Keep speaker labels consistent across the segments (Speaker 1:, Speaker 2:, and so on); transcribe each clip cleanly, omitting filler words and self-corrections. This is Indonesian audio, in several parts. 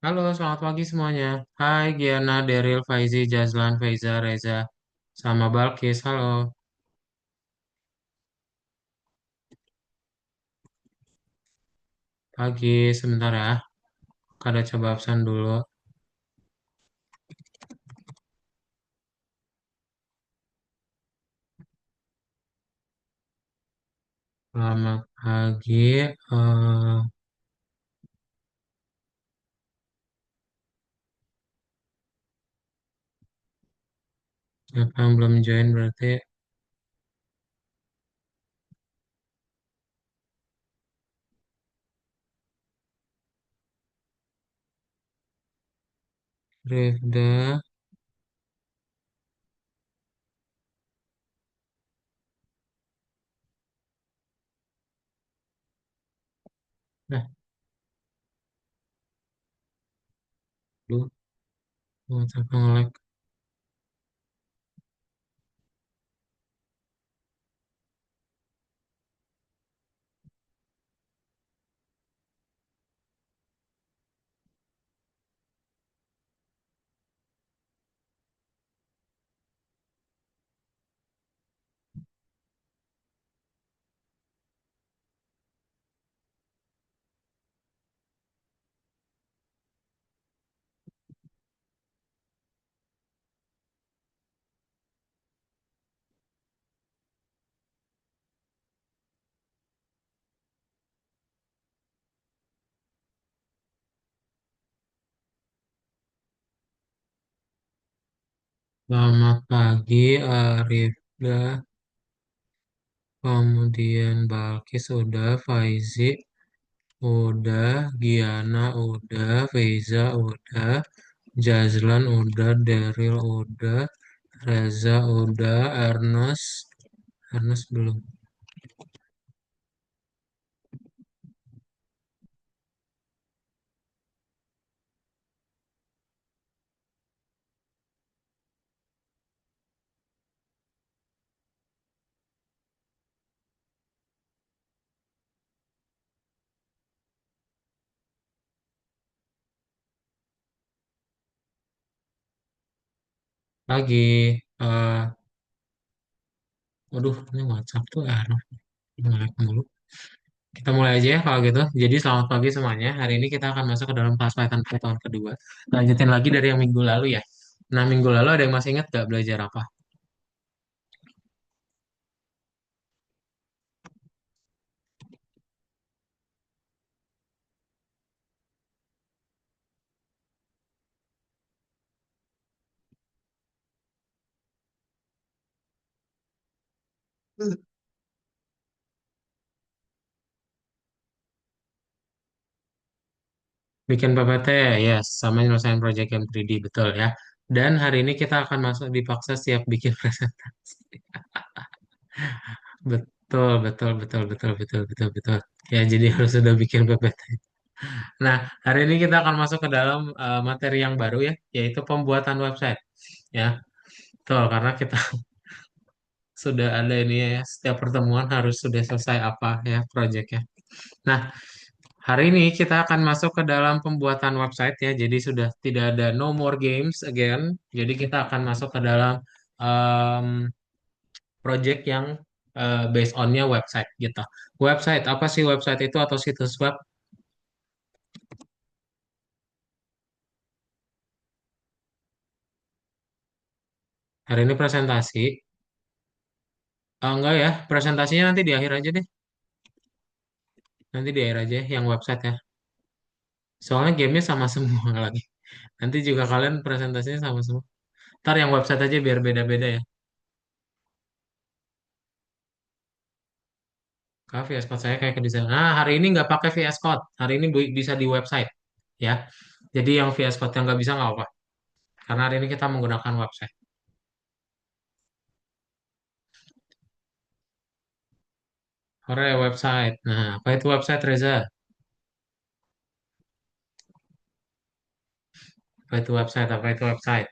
Speaker 1: Halo, selamat pagi semuanya. Hai Giana, Daryl, Faizi, Jazlan, Faiza, Reza, sama Balkis. Halo, pagi sebentar ya. Kada coba absen dulu. Selamat pagi. Siapa yang belum join berarti Rifda. Nah, lu WhatsApp nge-lag. Selamat pagi, Rifda. Kemudian Balkis udah, Faizi udah, Giana udah, Faiza udah, Jazlan udah, Daryl udah, Reza udah, Ernest belum. Lagi, eh waduh, ini WhatsApp tuh nge-lag mulu. Kita mulai aja ya kalau gitu. Jadi selamat pagi semuanya. Hari ini kita akan masuk ke dalam kelas Python tahun kedua. Lanjutin lagi dari yang minggu lalu ya. Nah, minggu lalu ada yang masih ingat gak belajar apa? Bikin PPT, yes, sama nyelesain project yang 3D, betul ya. Dan hari ini kita akan masuk dipaksa siap bikin presentasi. Betul, betul, betul, betul, betul, betul, betul. Ya, jadi harus sudah bikin PPT. Nah, hari ini kita akan masuk ke dalam materi yang baru ya, yaitu pembuatan website. Ya, betul, karena kita sudah ada ini ya, setiap pertemuan harus sudah selesai apa ya proyeknya. Nah, hari ini kita akan masuk ke dalam pembuatan website ya, jadi sudah tidak ada no more games again. Jadi kita akan masuk ke dalam um, project yang based on-nya website gitu. Website, apa sih website itu atau situs web? Hari ini presentasi. Enggak ya, presentasinya nanti di akhir aja deh. Nanti di akhir aja yang website ya. Soalnya gamenya sama semua lagi. Nanti juga kalian presentasinya sama semua. Ntar yang website aja biar beda-beda ya. Kak, VS Code saya kayak ke desain. Nah, hari ini nggak pakai VS Code. Hari ini bisa di website. Ya. Jadi yang VS Code yang nggak bisa nggak apa. Karena hari ini kita menggunakan website. Hore, website. Nah, apa itu website, Reza? Apa itu website? Apa itu website?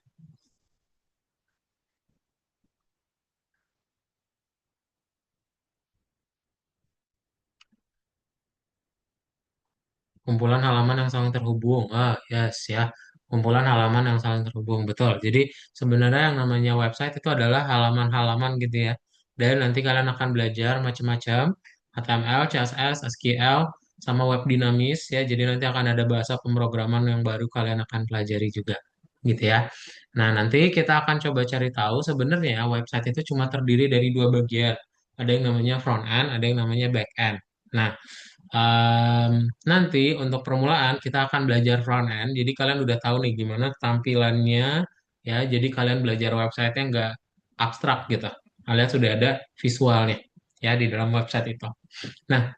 Speaker 1: Kumpulan halaman yang saling terhubung. Ah, yes ya. Kumpulan halaman yang saling terhubung. Betul. Jadi sebenarnya yang namanya website itu adalah halaman-halaman gitu ya. Dan nanti kalian akan belajar macam-macam HTML, CSS, SQL, sama web dinamis ya. Jadi nanti akan ada bahasa pemrograman yang baru kalian akan pelajari juga. Gitu ya. Nah, nanti kita akan coba cari tahu sebenarnya website itu cuma terdiri dari dua bagian. Ada yang namanya front end, ada yang namanya back end. Nah, nanti untuk permulaan kita akan belajar front end. Jadi kalian udah tahu nih gimana tampilannya ya. Jadi kalian belajar website-nya nggak abstrak gitu. Kalian sudah ada visualnya ya di dalam website itu. Nah,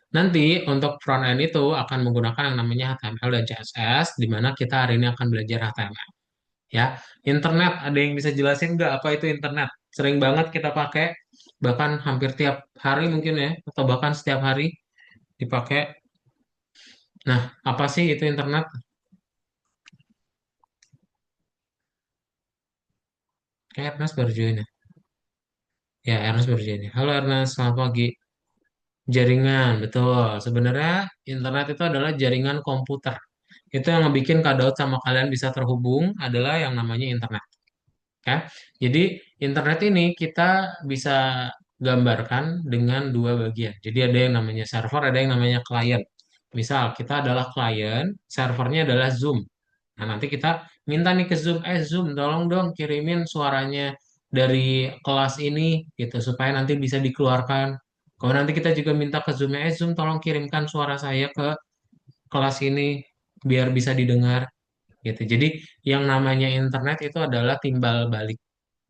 Speaker 1: nanti untuk front end itu akan menggunakan yang namanya HTML dan CSS, di mana kita hari ini akan belajar HTML. Ya, internet ada yang bisa jelasin nggak apa itu internet? Sering banget kita pakai, bahkan hampir tiap hari mungkin ya, atau bahkan setiap hari dipakai. Nah, apa sih itu internet? Kayak Ernest baru join ya. Ya, Ernest baru join ya. Halo Ernest, selamat pagi. Jaringan, betul. Sebenarnya internet itu adalah jaringan komputer. Itu yang ngebikin Kak sama kalian bisa terhubung adalah yang namanya internet. Ya. Jadi internet ini kita bisa gambarkan dengan dua bagian. Jadi ada yang namanya server, ada yang namanya klien. Misal kita adalah klien, servernya adalah Zoom. Nah, nanti kita minta nih ke Zoom, Zoom, tolong dong kirimin suaranya dari kelas ini gitu supaya nanti bisa dikeluarkan. Kemudian nanti kita juga minta ke Zoom, Zoom, tolong kirimkan suara saya ke kelas ini biar bisa didengar gitu. Jadi yang namanya internet itu adalah timbal balik.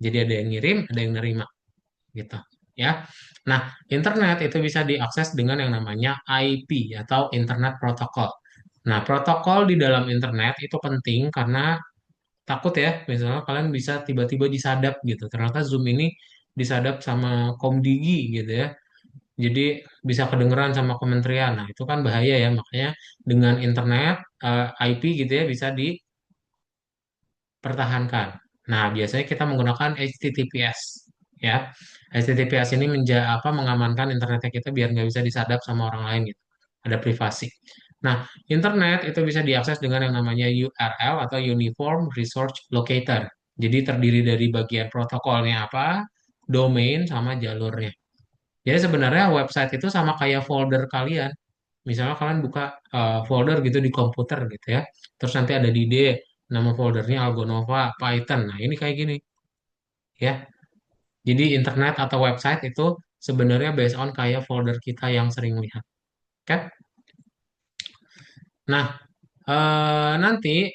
Speaker 1: Jadi ada yang ngirim, ada yang nerima gitu. Ya. Nah, internet itu bisa diakses dengan yang namanya IP atau Internet Protocol. Nah, protokol di dalam internet itu penting karena takut ya, misalnya kalian bisa tiba-tiba disadap gitu. Ternyata Zoom ini disadap sama Komdigi gitu ya. Jadi bisa kedengeran sama kementerian. Nah, itu kan bahaya ya. Makanya dengan internet IP gitu ya bisa dipertahankan. Nah, biasanya kita menggunakan HTTPS ya. HTTPS ini mengamankan internetnya kita biar nggak bisa disadap sama orang lain gitu. Ada privasi. Nah, internet itu bisa diakses dengan yang namanya URL atau Uniform Resource Locator. Jadi terdiri dari bagian protokolnya apa, domain sama jalurnya. Jadi sebenarnya website itu sama kayak folder kalian. Misalnya kalian buka folder gitu di komputer gitu ya. Terus nanti ada di D, nama foldernya Algonova, Python. Nah, ini kayak gini ya. Jadi internet atau website itu sebenarnya based on kayak folder kita yang sering lihat. Oke? Nah, nanti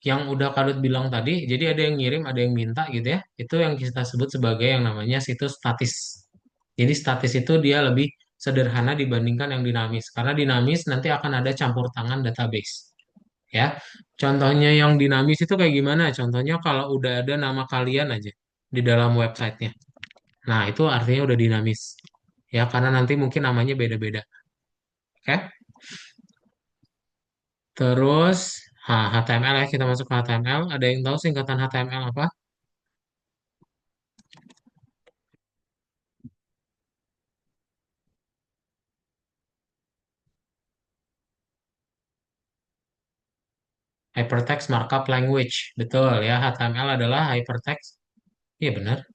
Speaker 1: yang udah Kadut bilang tadi, jadi ada yang ngirim, ada yang minta gitu ya. Itu yang kita sebut sebagai yang namanya situs statis. Jadi statis itu dia lebih sederhana dibandingkan yang dinamis. Karena dinamis nanti akan ada campur tangan database. Ya, contohnya yang dinamis itu kayak gimana? Contohnya kalau udah ada nama kalian aja di dalam websitenya. Nah, itu artinya udah dinamis. Ya, karena nanti mungkin namanya beda-beda. Oke? Terus, HTML ya, kita masuk ke HTML. Ada yang tahu singkatan HTML apa? Hypertext Markup Language. Betul ya, HTML adalah hypertext. Iya benar,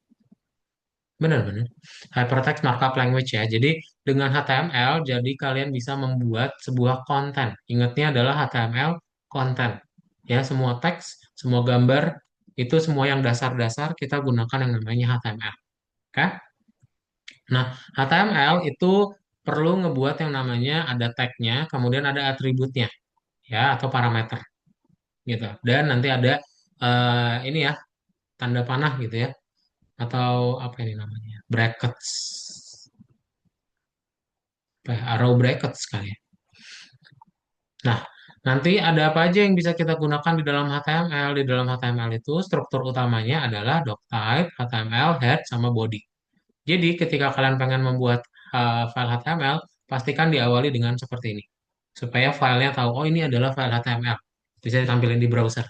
Speaker 1: benar-benar. Hypertext Markup Language ya. Jadi dengan HTML, jadi kalian bisa membuat sebuah konten. Ingatnya adalah HTML konten. Ya, semua teks, semua gambar, itu semua yang dasar-dasar kita gunakan yang namanya HTML. Oke? Nah, HTML itu perlu ngebuat yang namanya ada tag-nya, kemudian ada atributnya, ya, atau parameter, gitu. Dan nanti ada ini ya, tanda panah gitu ya, atau apa ini namanya, brackets, apa ya, arrow brackets kali ya. Nah, nanti ada apa aja yang bisa kita gunakan di dalam HTML? Di dalam HTML itu struktur utamanya adalah doctype, HTML, head, sama body. Jadi ketika kalian pengen membuat file HTML, pastikan diawali dengan seperti ini. Supaya filenya tahu, oh ini adalah file HTML. Bisa ditampilkan di browser.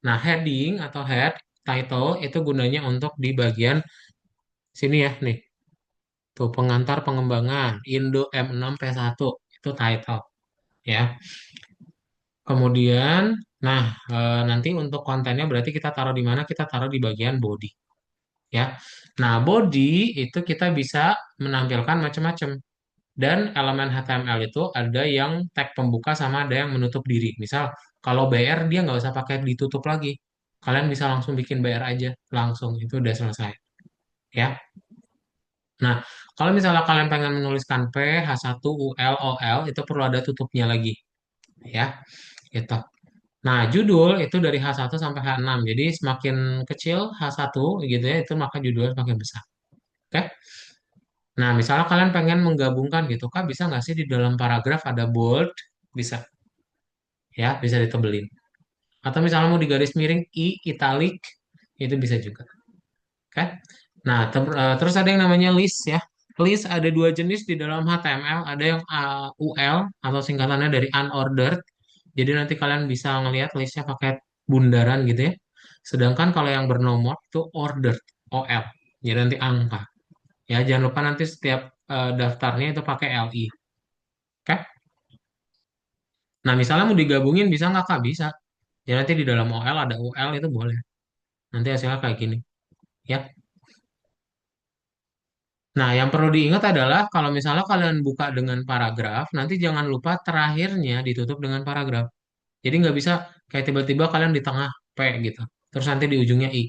Speaker 1: Nah, heading atau head, title, itu gunanya untuk di bagian sini ya, nih. tuh pengantar pengembangan Indo M6 P1 itu title ya. Kemudian, nah nanti untuk kontennya berarti kita taruh di mana? Kita taruh di bagian body ya. Nah, body itu kita bisa menampilkan macam-macam. Dan elemen HTML itu ada yang tag pembuka sama ada yang menutup diri. Misal, kalau BR dia nggak usah pakai ditutup lagi. Kalian bisa langsung bikin BR aja, langsung itu udah selesai. Ya. Nah, kalau misalnya kalian pengen menuliskan P, H1, UL, OL, itu perlu ada tutupnya lagi. Ya, gitu. Nah, judul itu dari H1 sampai H6. Jadi semakin kecil H1 gitu ya, itu maka judulnya semakin besar. Oke? Nah, misalnya kalian pengen menggabungkan gitu, Kak, bisa nggak sih di dalam paragraf ada bold? Bisa, ya, bisa ditebelin. Atau misalnya mau digaris miring, italic, itu bisa juga. Oke? Nah, terus ada yang namanya list ya. List ada dua jenis di dalam HTML, ada yang UL atau singkatannya dari unordered. Jadi nanti kalian bisa ngelihat listnya pakai bundaran gitu ya. Sedangkan kalau yang bernomor itu ordered, OL. Jadi nanti angka. Ya, jangan lupa nanti setiap daftarnya itu pakai LI. Oke? Nah, misalnya mau digabungin bisa nggak Kak? Bisa. Ya nanti di dalam OL ada UL itu boleh. Nanti hasilnya kayak gini. Ya. Nah, yang perlu diingat adalah kalau misalnya kalian buka dengan paragraf, nanti jangan lupa terakhirnya ditutup dengan paragraf. Jadi nggak bisa kayak tiba-tiba kalian di tengah P gitu. Terus nanti di ujungnya I.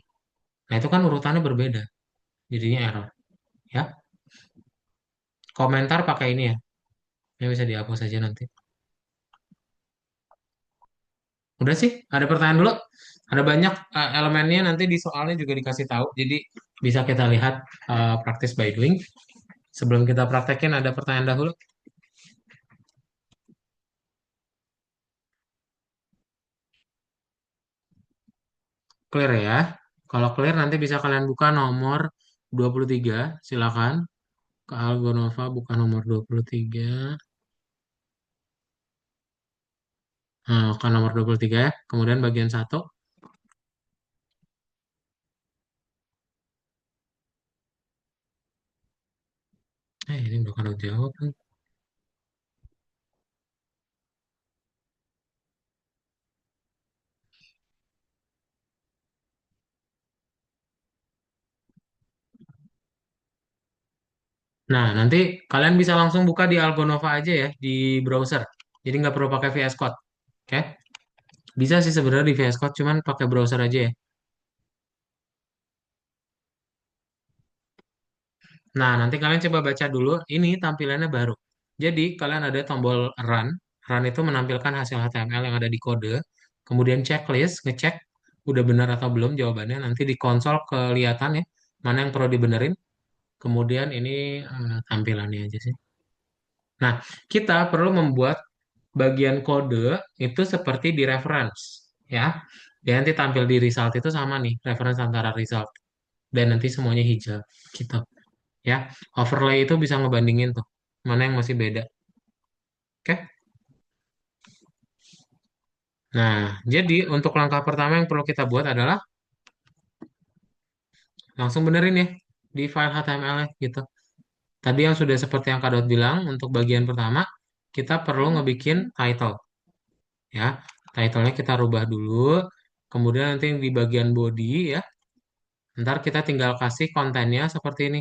Speaker 1: Nah, itu kan urutannya berbeda. Jadinya error. Ya. Komentar pakai ini ya. Ini bisa dihapus saja nanti. Udah sih, ada pertanyaan dulu. Ada banyak elemennya nanti di soalnya juga dikasih tahu. Jadi bisa kita lihat practice by doing. Sebelum kita praktekin ada pertanyaan dahulu. Clear ya. Kalau clear nanti bisa kalian buka nomor 23. Silakan. Ke Algonova buka nomor 23. Nah, ke nomor 23 ya. Kemudian bagian satu. Ini udah kalau jawab nih. Nah, nanti kalian bisa langsung buka di Algonova aja ya di browser. Jadi nggak perlu pakai VS Code. Oke? Bisa sih sebenarnya di VS Code, cuman pakai browser aja ya. Nah, nanti kalian coba baca dulu. Ini tampilannya baru. Jadi, kalian ada tombol run. Run itu menampilkan hasil HTML yang ada di kode. Kemudian checklist, ngecek udah benar atau belum jawabannya. Nanti di konsol kelihatan ya, mana yang perlu dibenerin. Kemudian ini tampilannya aja sih. Nah, kita perlu membuat bagian kode itu seperti di reference. Ya, dia nanti tampil di result itu sama nih, reference antara result. Dan nanti semuanya hijau. Gitu. Ya, overlay itu bisa ngebandingin tuh mana yang masih beda. Oke. Nah, jadi untuk langkah pertama yang perlu kita buat adalah langsung benerin ya di file HTML-nya gitu. Tadi yang sudah seperti yang Kak Dot bilang, untuk bagian pertama kita perlu ngebikin title ya. Title-nya kita rubah dulu. Kemudian nanti di bagian body ya, ntar kita tinggal kasih kontennya seperti ini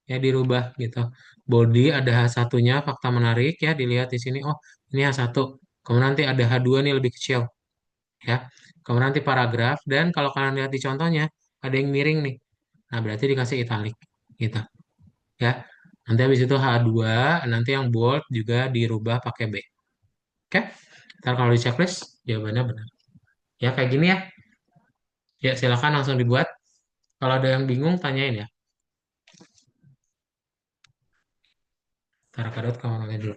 Speaker 1: ya dirubah gitu. Body ada H1-nya, fakta menarik ya, dilihat di sini. Oh, ini H1. Kemudian nanti ada H2 nih lebih kecil ya. Kemudian nanti paragraf dan kalau kalian lihat di contohnya ada yang miring nih. Nah, berarti dikasih italic gitu ya. Nanti habis itu H2, nanti yang bold juga dirubah pakai B. Oke? Ntar kalau di checklist jawabannya benar. Ya kayak gini ya. Ya silakan langsung dibuat. Kalau ada yang bingung tanyain ya. Ntar kadot kamu nanya dulu.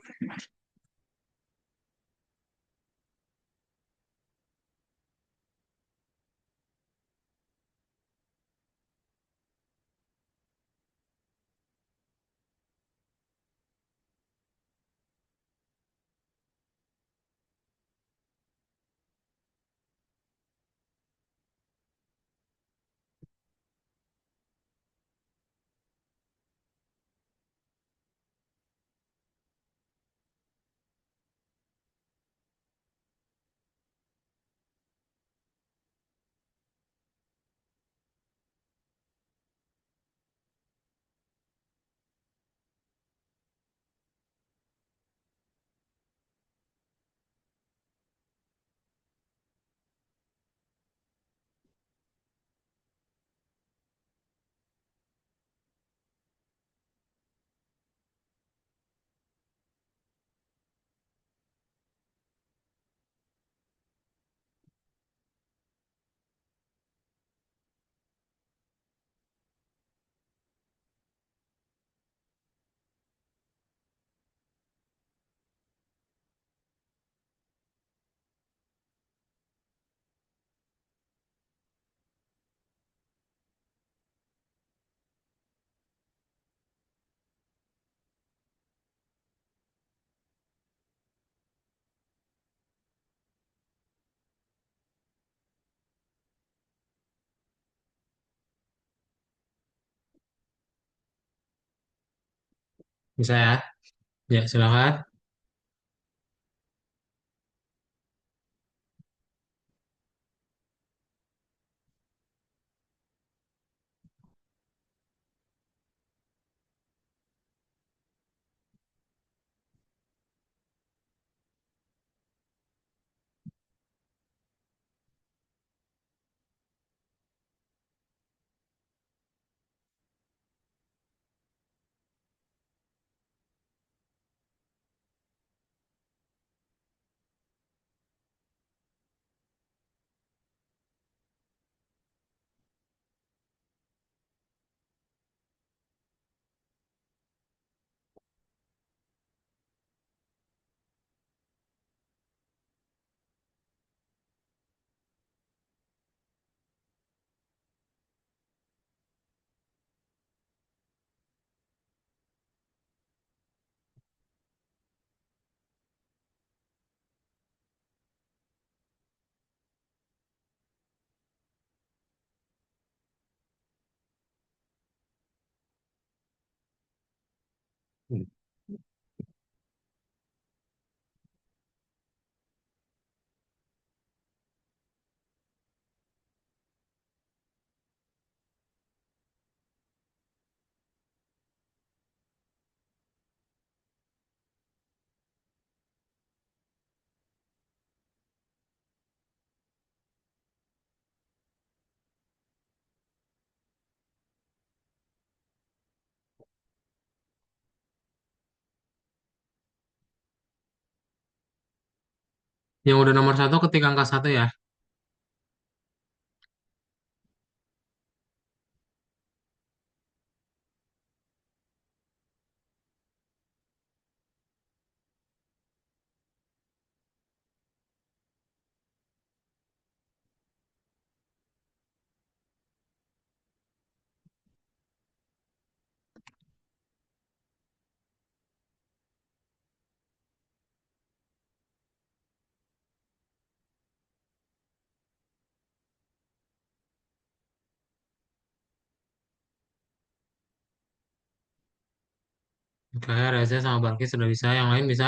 Speaker 1: Bisa ya? Ya, silakan. Yang udah nomor satu ketik angka satu ya. Oke, Reza sama Balki sudah bisa. Yang lain bisa.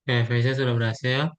Speaker 1: Oke, Reza sudah berhasil.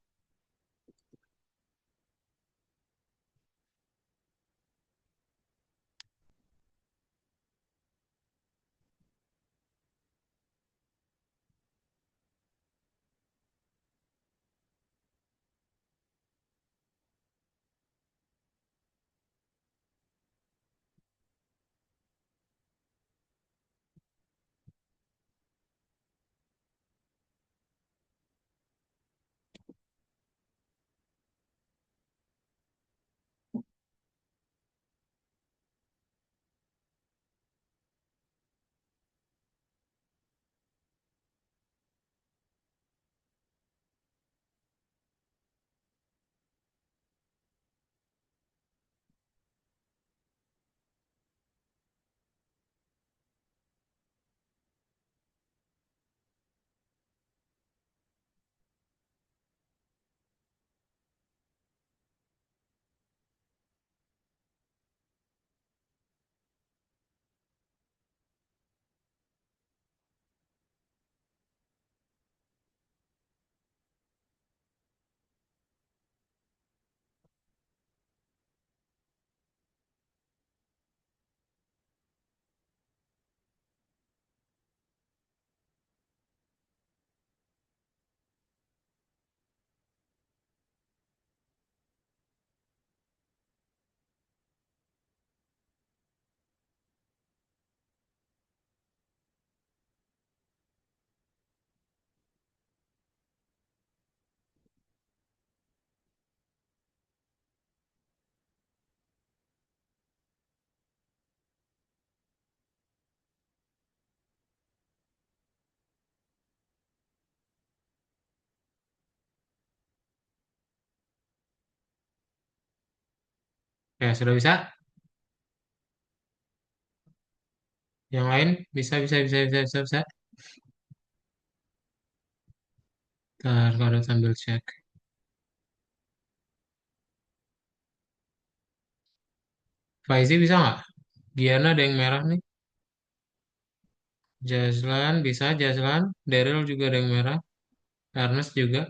Speaker 1: Ya, sudah bisa. Yang lain bisa, bisa, bisa, bisa, bisa, bisa. Ntar, kalau sambil cek. Faizi bisa nggak? Giana ada yang merah nih. Jazlan bisa, Jazlan. Daryl juga ada yang merah. Ernest juga.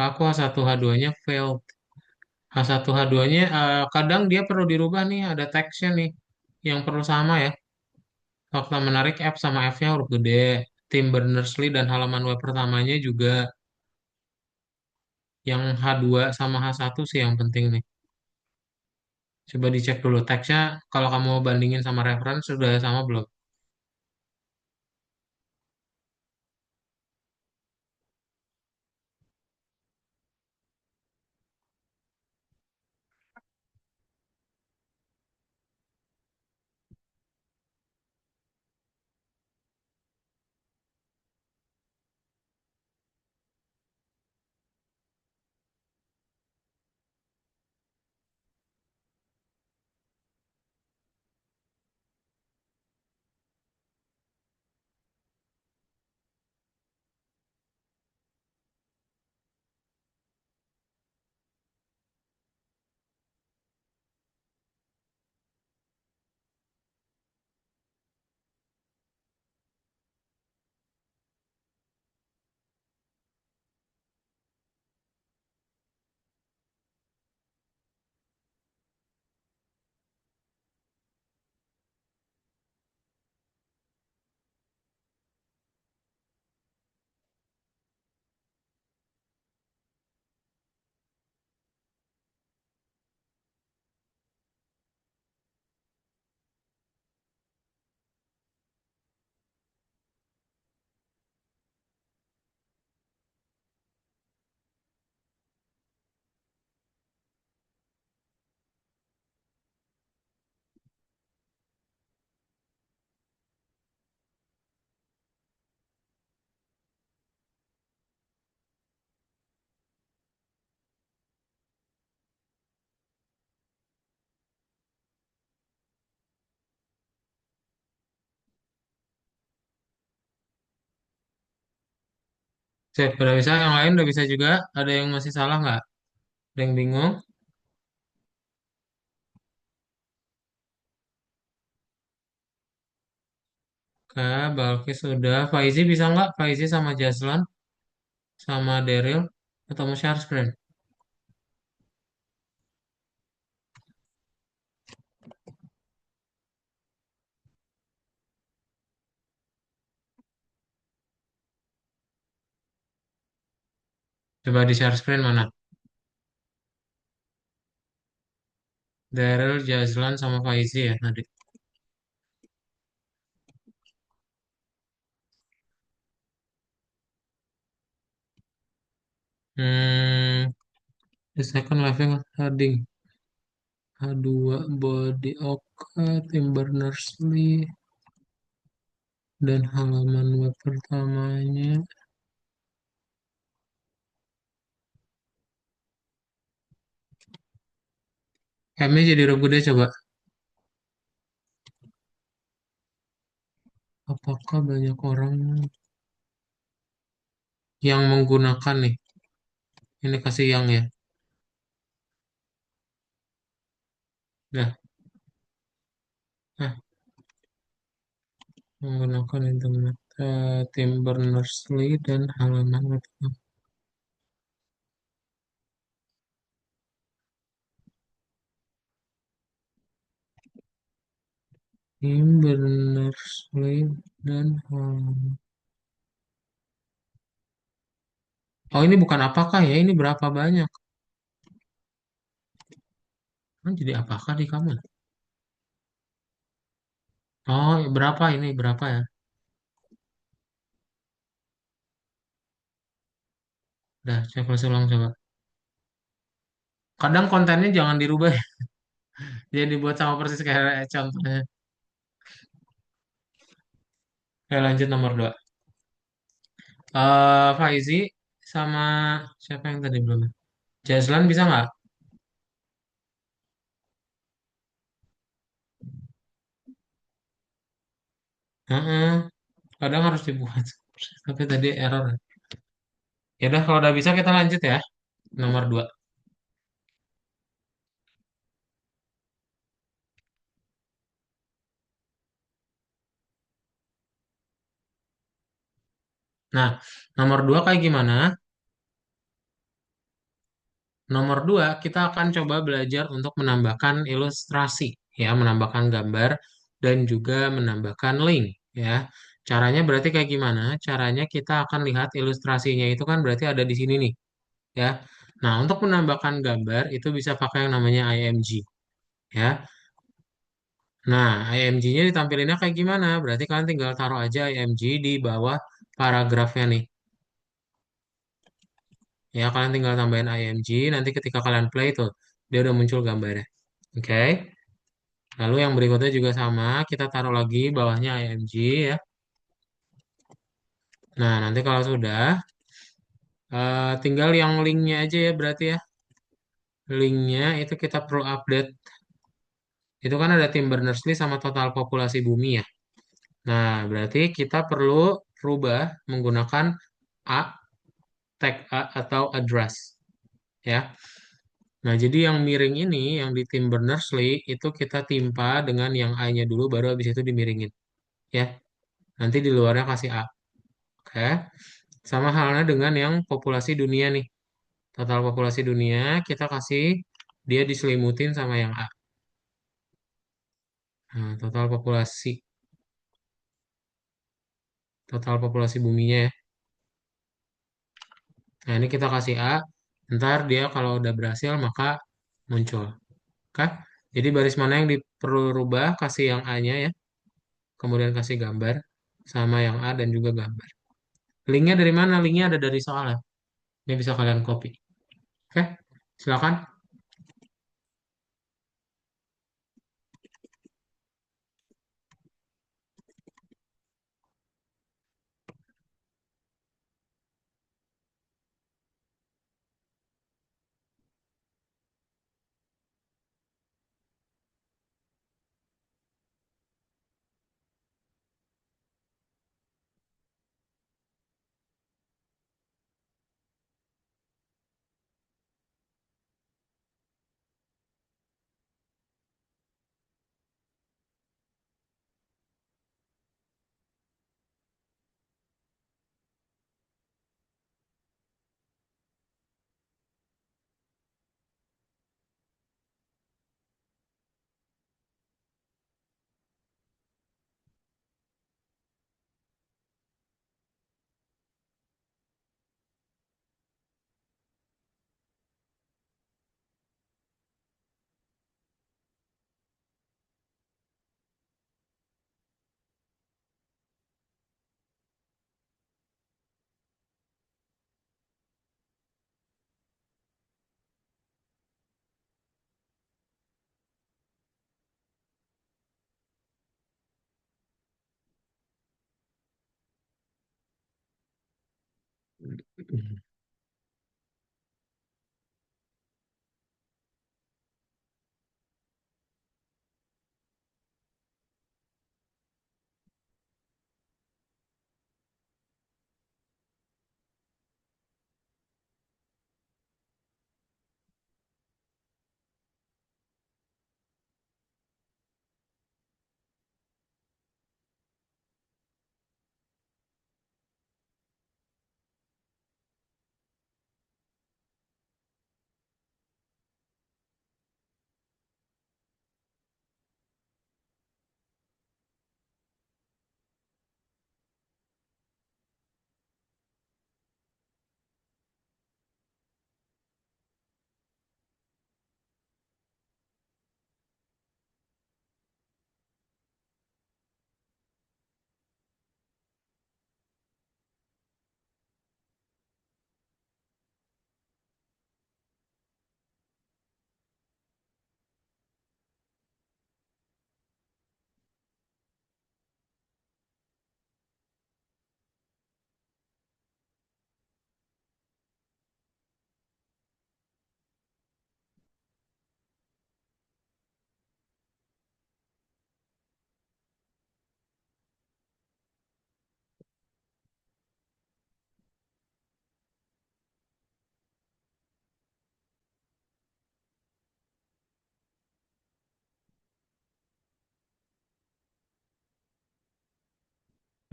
Speaker 1: Aku H1 H2-nya failed. H1 H2-nya kadang dia perlu dirubah nih, ada teksnya nih. Yang perlu sama ya. Fakta menarik F sama F-nya huruf gede. Tim Berners-Lee dan halaman web pertamanya juga yang H2 sama H1 sih yang penting nih. Coba dicek dulu teksnya kalau kamu bandingin sama reference sudah sama belum? Sip, udah bisa. Yang lain udah bisa juga. Ada yang masih salah nggak? Ada yang bingung? Oke, Balkis sudah. Faizi bisa nggak? Faizi sama Jaslan sama Daryl atau mau share screen? Coba di share screen mana? Daryl, Jaslan sama Faizi ya tadi. The second living heading H2 body oke, Tim Berners-Lee dan halaman web pertamanya. M-nya jadi huruf gede coba. Apakah banyak orang yang menggunakan nih? Ini kasih yang ya. Dah, nah, menggunakan internet. Tim Berners-Lee dan halaman web. Tim Berners-Lee dan halaman. Oh, ini bukan apakah ya? Ini berapa banyak? Jadi apakah di kamu? Oh, berapa ini? Berapa ya? Dah, cek ulang coba. Kadang kontennya jangan dirubah ya. Jadi dibuat sama persis kayak contohnya. Oke, lanjut nomor 2. Faizi sama siapa yang tadi belum? Jazlan bisa nggak? Heeh, kadang harus dibuat. Tapi tadi error. Ya udah, kalau udah bisa kita lanjut ya. Nomor 2. Nah, nomor 2 kayak gimana? Nomor 2 kita akan coba belajar untuk menambahkan ilustrasi, ya, menambahkan gambar dan juga menambahkan link, ya. Caranya berarti kayak gimana? Caranya kita akan lihat ilustrasinya itu kan berarti ada di sini nih, ya. Nah, untuk menambahkan gambar itu bisa pakai yang namanya IMG, ya. Nah, IMG-nya ditampilinnya kayak gimana? Berarti kalian tinggal taruh aja IMG di bawah paragrafnya nih. Ya, kalian tinggal tambahin IMG, nanti ketika kalian play tuh, dia udah muncul gambarnya. Oke. Lalu yang berikutnya juga sama, kita taruh lagi bawahnya IMG ya. Nah, nanti kalau sudah, tinggal yang linknya aja ya berarti ya. Linknya itu kita perlu update. Itu kan ada tim Berners-Lee sama total populasi bumi ya. Nah, berarti kita perlu rubah menggunakan A, tag A atau address ya. Nah, jadi yang miring ini, yang di tim Berners-Lee, itu kita timpa dengan yang A-nya dulu, baru habis itu dimiringin. Ya, nanti di luarnya kasih A. Oke. Sama halnya dengan yang populasi dunia nih. Total populasi dunia kita kasih dia diselimutin sama yang A. Nah, total populasi buminya ya. Nah, ini kita kasih A. Ntar dia kalau udah berhasil maka muncul. Oke? Jadi baris mana yang perlu rubah, kasih yang A-nya ya. Kemudian kasih gambar sama yang A dan juga gambar. Linknya dari mana? Linknya ada dari soalnya. Ini bisa kalian copy. Oke? Silakan.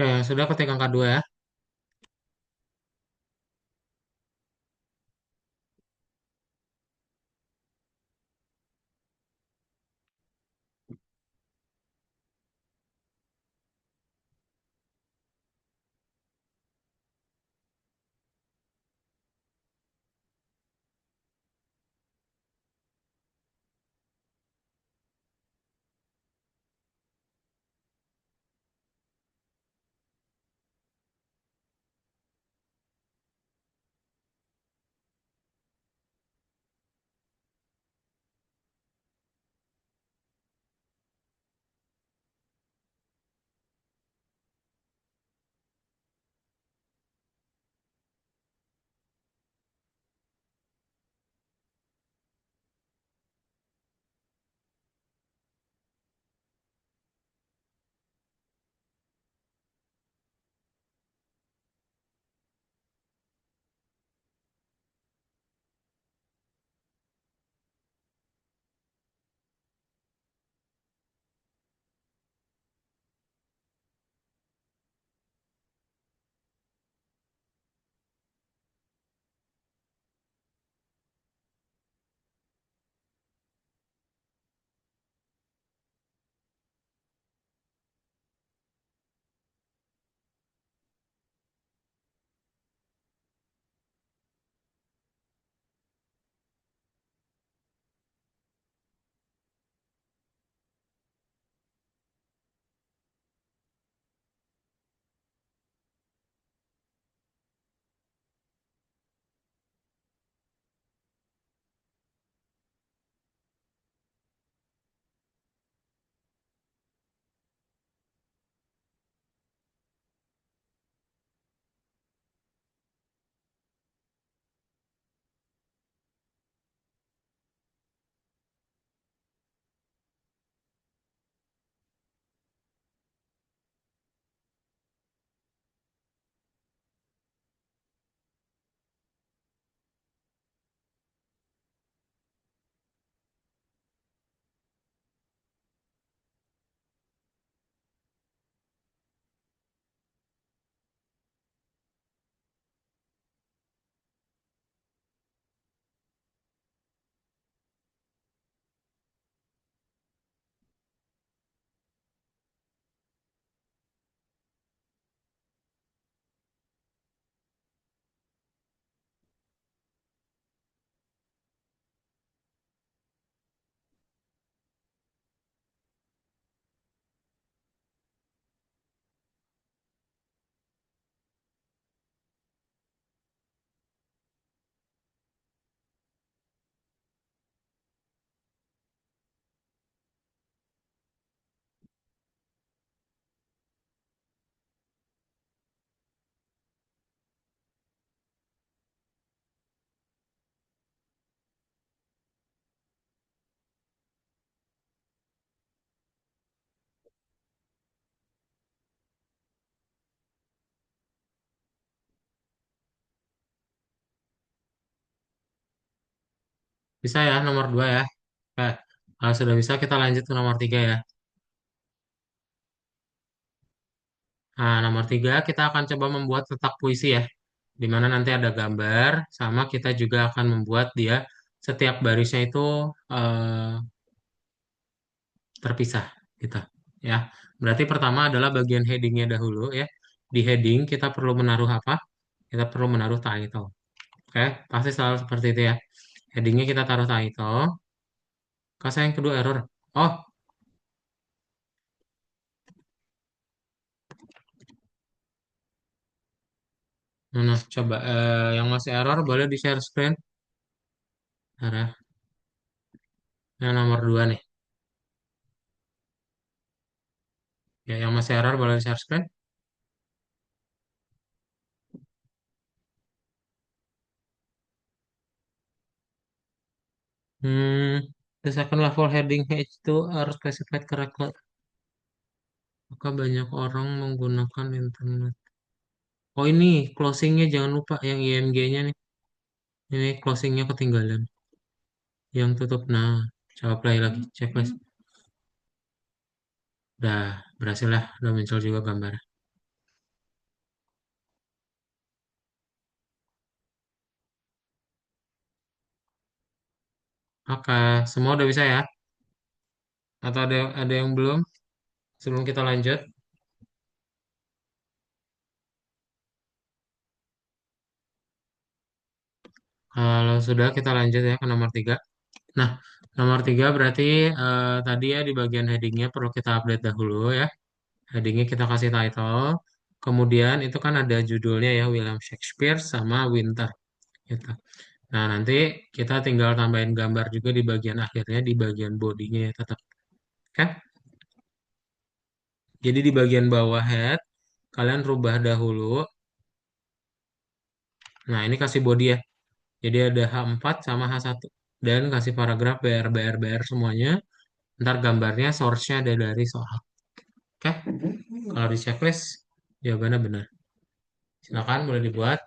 Speaker 1: Oke, sudah ketik angka 2 ya. Bisa ya nomor 2 ya. Oke, kalau sudah bisa kita lanjut ke nomor 3 ya. Nah, nomor 3 kita akan coba membuat letak puisi ya. Di mana nanti ada gambar, sama kita juga akan membuat dia setiap barisnya itu eh, terpisah gitu ya. Berarti pertama adalah bagian headingnya dahulu ya. Di heading kita perlu menaruh apa? Kita perlu menaruh title. Oke, pasti selalu seperti itu ya. Headingnya kita taruh title. Kasa yang kedua error. Oh, mana? Coba yang masih error boleh di share screen. Nah, yang nomor 2 nih. Ya, yang masih error boleh di share screen. The second level heading H2 harus specified correctly. Maka banyak orang menggunakan internet. Oh ini closingnya jangan lupa yang IMG-nya nih. Ini closingnya ketinggalan. Yang tutup. Nah, coba play lagi. Checklist. Udah berhasil lah. Udah muncul juga gambar. Oke, semua udah bisa ya? Atau ada yang belum? Sebelum kita lanjut, kalau sudah kita lanjut ya ke nomor tiga. Nah, nomor tiga berarti tadi ya di bagian headingnya perlu kita update dahulu ya. Headingnya kita kasih title. Kemudian itu kan ada judulnya ya William Shakespeare sama Winter gitu. Nah, nanti kita tinggal tambahin gambar juga di bagian akhirnya di bagian bodinya ya tetap. Oke? Jadi di bagian bawah head kalian rubah dahulu. Nah, ini kasih body ya. Jadi ada H4 sama H1 dan kasih paragraf BR semuanya. Ntar gambarnya source-nya ada dari soal. Oke? Kalau di checklist jawabannya benar. Silakan boleh dibuat.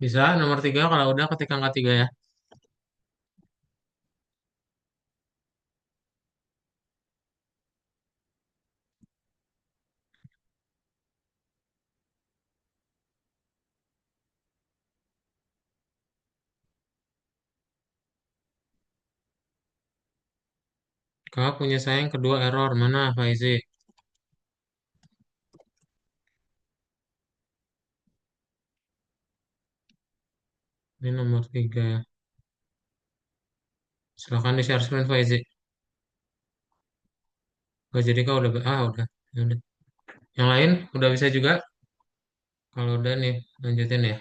Speaker 1: Bisa nomor tiga kalau udah ketik angka tiga ya. Kakak punya saya yang kedua error. Mana Faizi? Ini nomor tiga ya. Silahkan di share screen Faizi. Gak jadi kau udah. Udah. Ya udah. Yang lain udah bisa juga. Kalau udah nih lanjutin ya.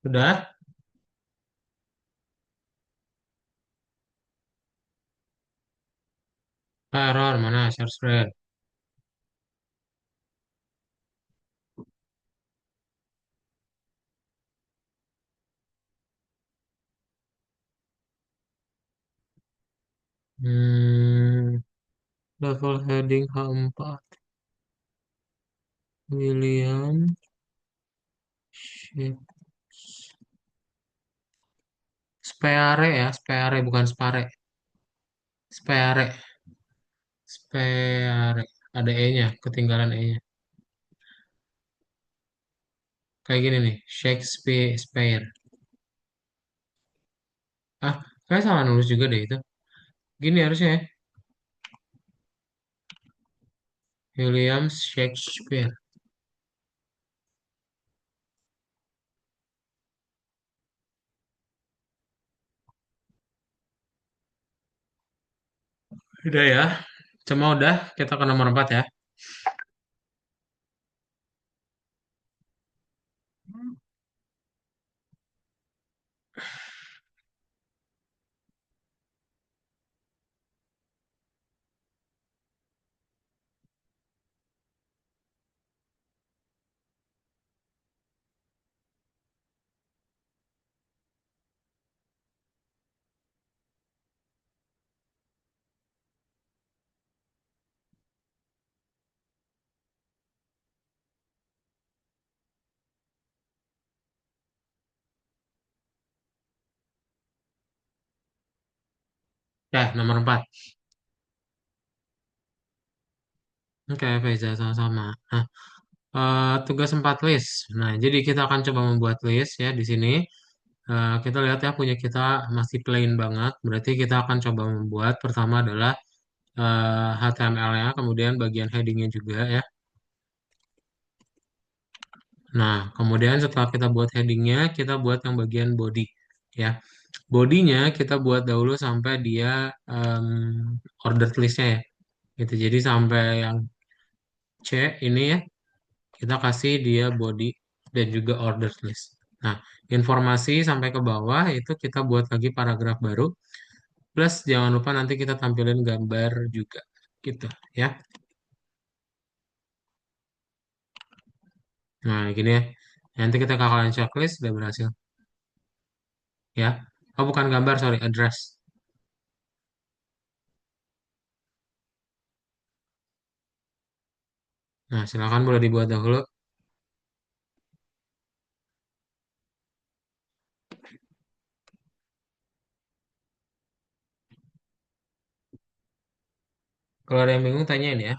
Speaker 1: Sudah? Error mana? Share spread. Hmm, level heading H4. William Ship. Speare ya, Speare bukan Spare. Speare, Speare. Ada E-nya, ketinggalan E-nya. Kayak gini nih, Shakespeare, Speare. Ah, kayak salah nulis juga deh itu. Gini harusnya ya, William Shakespeare. Udah ya, cuma udah, kita ke nomor 4 ya. Ya, nomor 4. Oke, Faiza, sama-sama. Nah, tugas 4 list. Nah, jadi kita akan coba membuat list ya di sini. Kita lihat ya punya kita masih plain banget. Berarti kita akan coba membuat pertama adalah HTML-nya, kemudian bagian headingnya juga ya. Nah, kemudian setelah kita buat headingnya, kita buat yang bagian body ya. Bodinya kita buat dahulu sampai dia ordered list-nya ya. Gitu. Jadi sampai yang C ini ya, kita kasih dia body dan juga ordered list. Nah, informasi sampai ke bawah itu kita buat lagi paragraf baru. Plus jangan lupa nanti kita tampilin gambar juga gitu ya. Nah, gini ya. Nanti kita kalian checklist udah berhasil ya. Oh, bukan gambar, sorry, address. Nah, silakan boleh dibuat dahulu. Kalau ada yang bingung tanyain ya.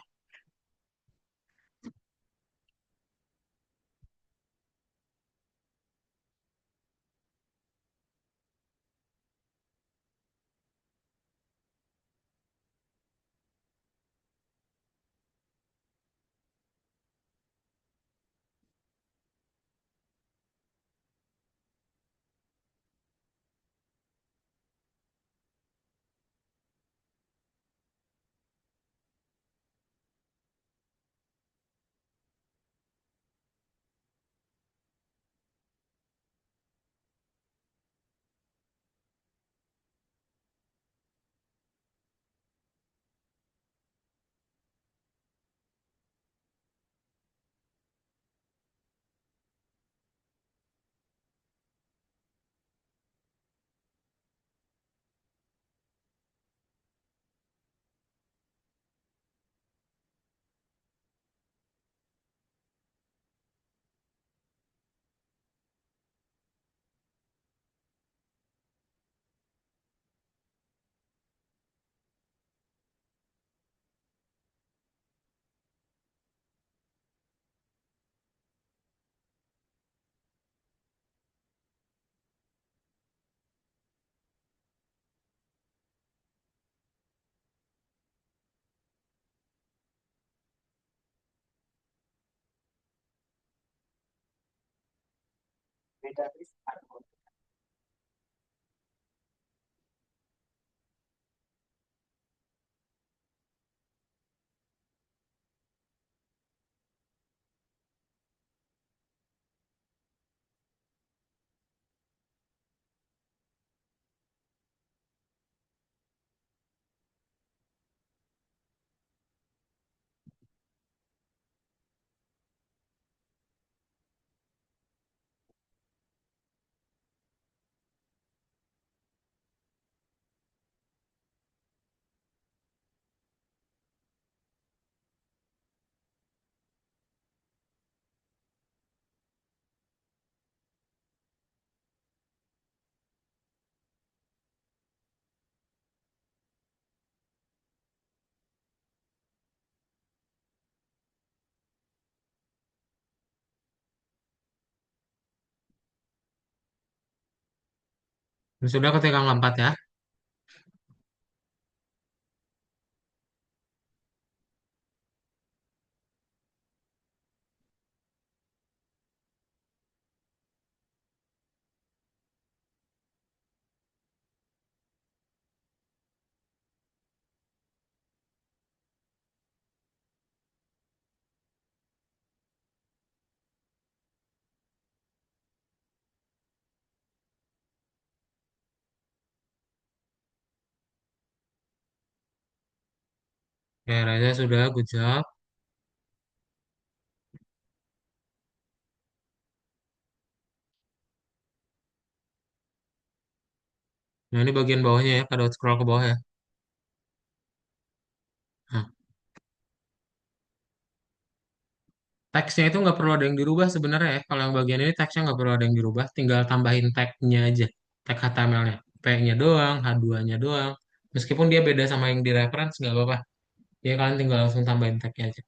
Speaker 1: Sudah ketik angka 4 ya. Oke, Reza sudah, good job. Nah, ini bagian bawahnya ya, pada scroll ke bawah ya. Nah, teksnya itu nggak perlu ada yang dirubah sebenarnya ya. Kalau yang bagian ini teksnya nggak perlu ada yang dirubah, tinggal tambahin tag-nya aja. Tag HTML-nya. P-nya doang, H2-nya doang. Meskipun dia beda sama yang di reference, nggak apa-apa. Ya kalian tinggal langsung tambahin tag-nya aja.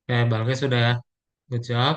Speaker 1: Oke, balik sudah ya. Good job.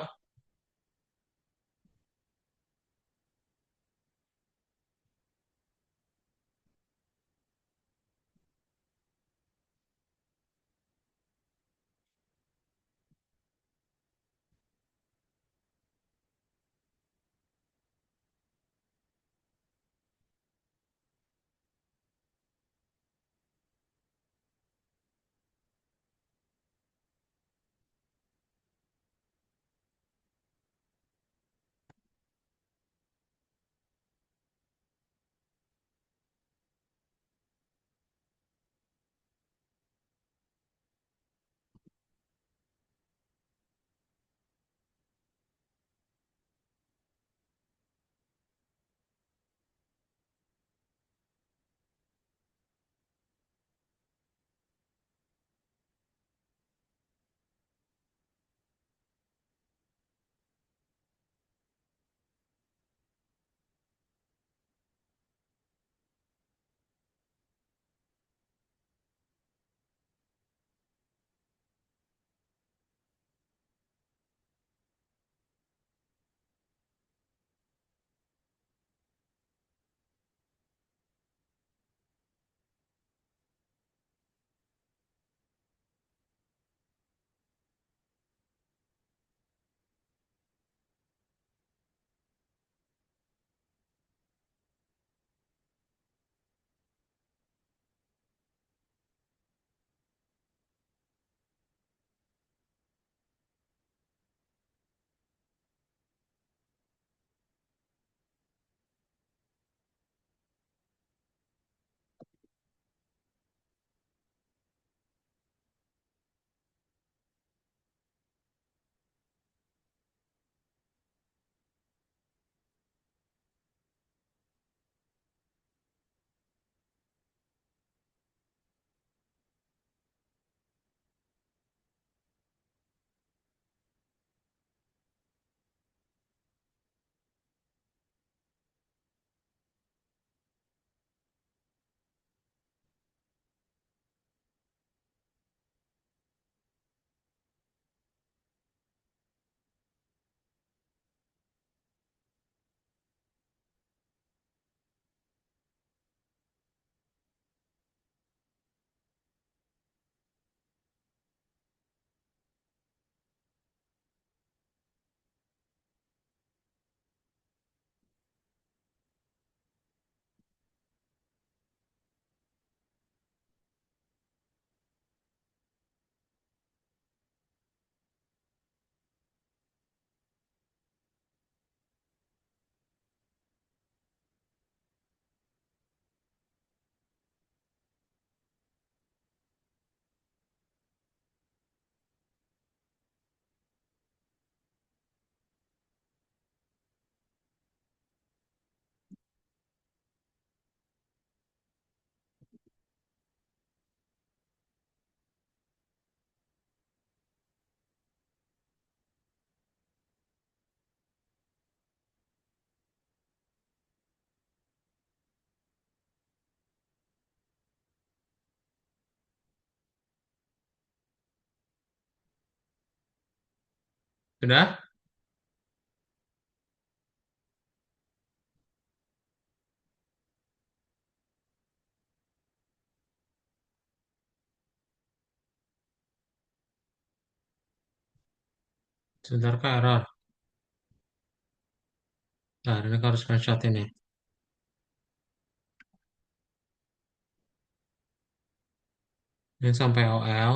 Speaker 1: Sudah? Sebentar ke error. Nah, ini aku harus screenshot ini. Ini sampai OL.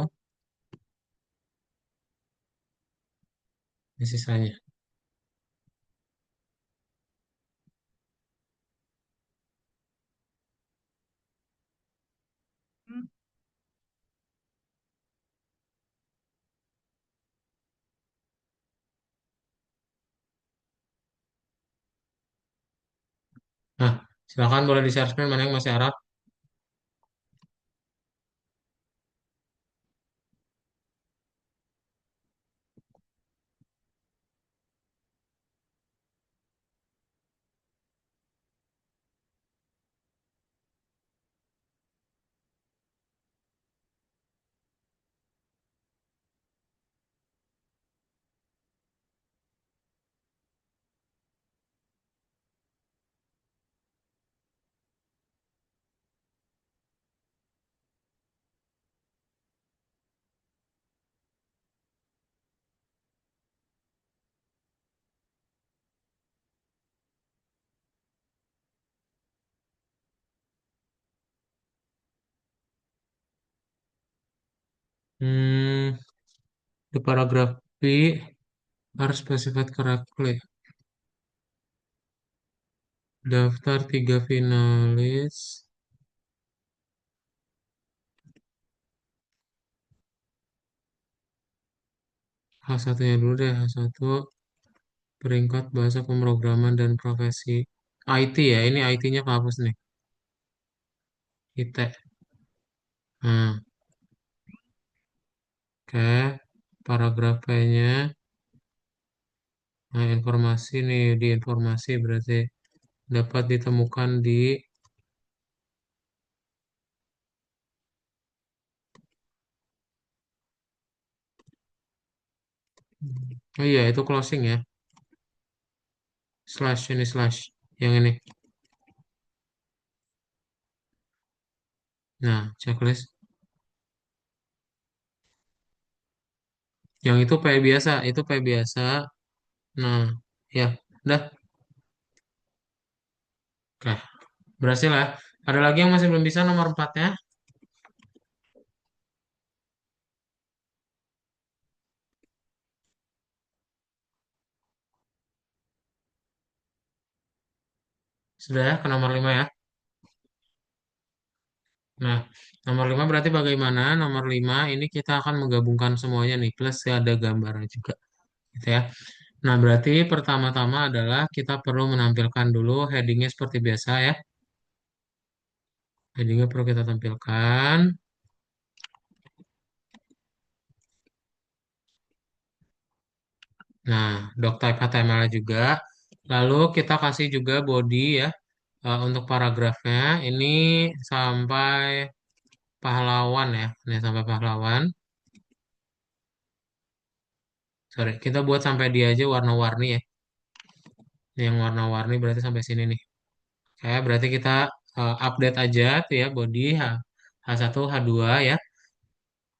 Speaker 1: Ini sisanya. Nah, silakan boleh di-share screen mana yang masih Arab. Hmm, di paragraf B harus specified correctly. Daftar tiga finalis. H satunya dulu deh, H satu peringkat bahasa pemrograman dan profesi. IT ya, ini IT-nya kehapus nih. IT. Nah, oke. Paragraf P-nya. Nah, informasi nih, di informasi berarti dapat ditemukan di, oh iya, itu closing ya. Slash, ini slash. Yang ini. Nah, checklist. Yang itu P biasa, itu P biasa. Nah, ya, udah. Oke, berhasil ya. Ada lagi yang masih belum bisa nomor empatnya? Sudah ya, ke nomor 5 ya. Nah, nomor 5 berarti bagaimana? Nomor 5 ini kita akan menggabungkan semuanya nih, plus ya ada gambarnya juga. Gitu ya. Nah, berarti pertama-tama adalah kita perlu menampilkan dulu headingnya seperti biasa ya. Headingnya perlu kita tampilkan. Nah, doc type HTML juga. Lalu kita kasih juga body ya untuk paragrafnya. Ini sampai pahlawan ya. Ini sampai pahlawan. Sorry, kita buat sampai dia aja warna-warni ya. Yang warna-warni berarti sampai sini nih. Kayak berarti kita update aja tuh ya body H1, H2 ya.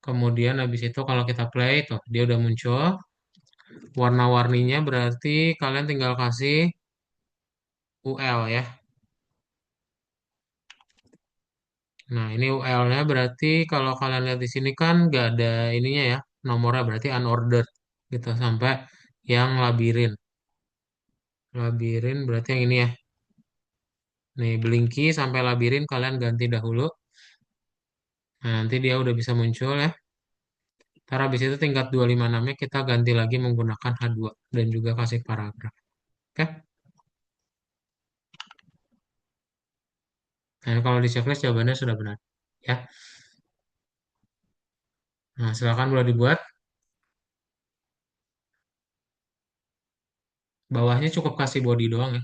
Speaker 1: Kemudian habis itu kalau kita play tuh dia udah muncul. Warna-warninya berarti kalian tinggal kasih UL ya. Nah, ini UL-nya berarti kalau kalian lihat di sini kan nggak ada ininya ya. Nomornya berarti unordered gitu sampai yang labirin. Labirin berarti yang ini ya. Nih, Blinky sampai labirin kalian ganti dahulu. Nah, nanti dia udah bisa muncul ya. Ntar habis itu tingkat 256-nya kita ganti lagi menggunakan H2 dan juga kasih paragraf. Oke? Nah, kalau di checklist jawabannya sudah benar. Ya. Nah, silakan boleh dibuat. Bawahnya cukup kasih body doang ya.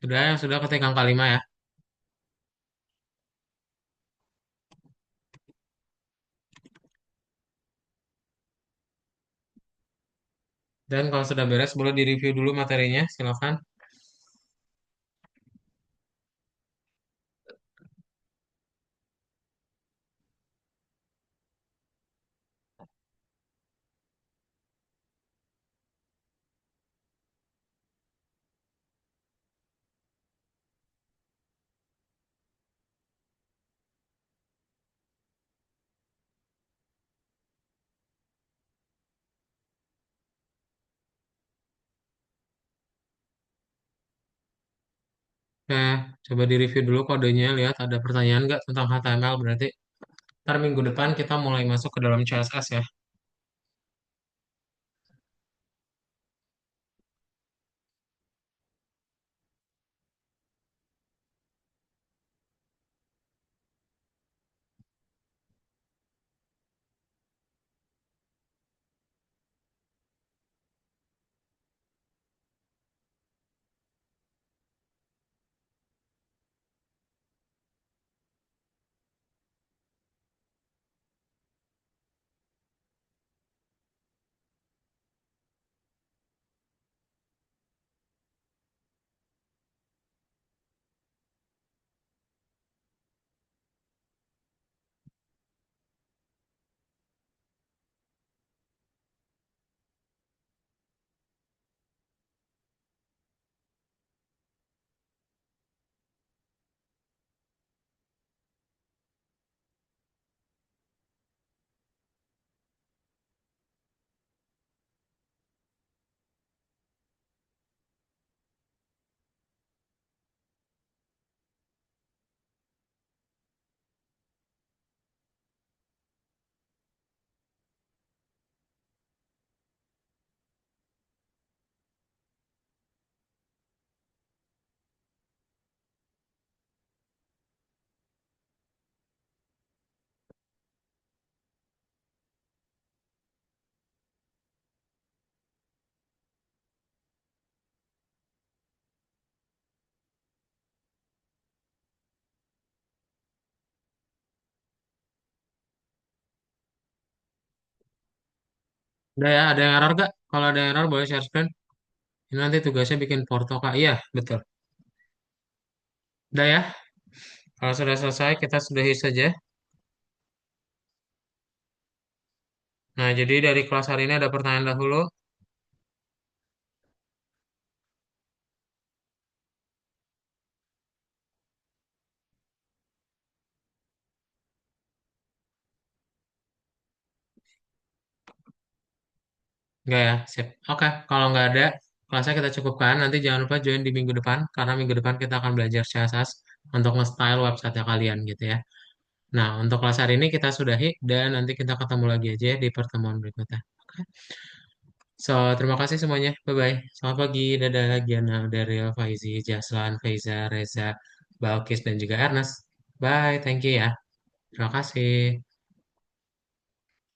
Speaker 1: Sudah, yang sudah ketik angka 5 ya. Dan kalau sudah beres, boleh direview dulu materinya, silakan. Oke, coba direview dulu kodenya, lihat ada pertanyaan nggak tentang HTML, berarti ntar minggu depan kita mulai masuk ke dalam CSS ya. Udah ya, ada yang error nggak? Kalau ada yang error boleh share screen. Ini nanti tugasnya bikin porto Kak. Iya, betul. Udah ya, kalau sudah selesai kita sudahi saja. Nah, jadi dari kelas hari ini ada pertanyaan dahulu. Enggak ya, sip. Oke, kalau nggak ada, kelasnya kita cukupkan. Nanti jangan lupa join di minggu depan, karena minggu depan kita akan belajar CSS untuk nge-style website kalian gitu ya. Nah, untuk kelas hari ini kita sudahi, dan nanti kita ketemu lagi aja di pertemuan berikutnya. Oke. So, terima kasih semuanya. Bye-bye. Selamat pagi. Dadah, Giana, Daryl, Faizi, Jaslan, Faiza, Reza, Balkis, dan juga Ernest. Bye, thank you ya. Terima kasih.